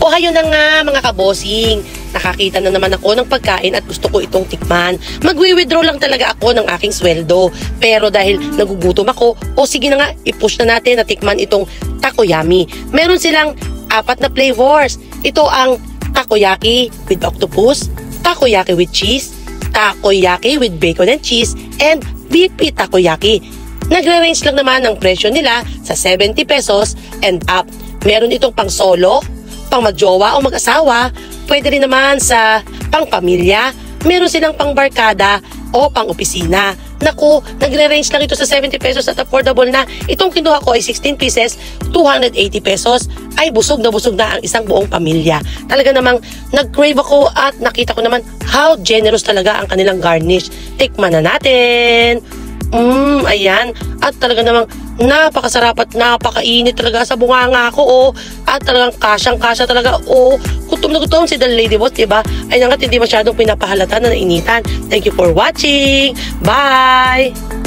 O hayo na nga mga kabosing, nakakita na naman ako ng pagkain at gusto ko itong tikman. Magwi-withdraw lang talaga ako ng aking sweldo. Pero dahil nagugutom ako, o sige na nga, i-push na natin na tikman itong takoyami. Meron silang 4 na flavors. Ito ang takoyaki with octopus, takoyaki with cheese, takoyaki with bacon and cheese, and beefy takoyaki. Nagre-range lang naman ang presyo nila sa 70 pesos and up. Meron itong pang solo, pang magjowa o mag-asawa, pwede rin naman sa pang pamilya, meron silang pang barkada o pang opisina. Naku, nagre-range lang ito sa 70 pesos at affordable na. Itong kinuha ko ay 16 pieces, 280 pesos. Ay busog na ang isang buong pamilya. Talaga namang nag-crave ako at nakita ko naman how generous talaga ang kanilang garnish. Tikman na natin. Ayan. At talaga namang napakasarap at napakainit talaga sa bunganga ko, oh. At talagang kasyang-kasya talaga, oh. Gutom na gutom si The Lady Boss, diba? Ay nangat hindi masyadong pinapahalata na nainitan. Thank you for watching. Bye!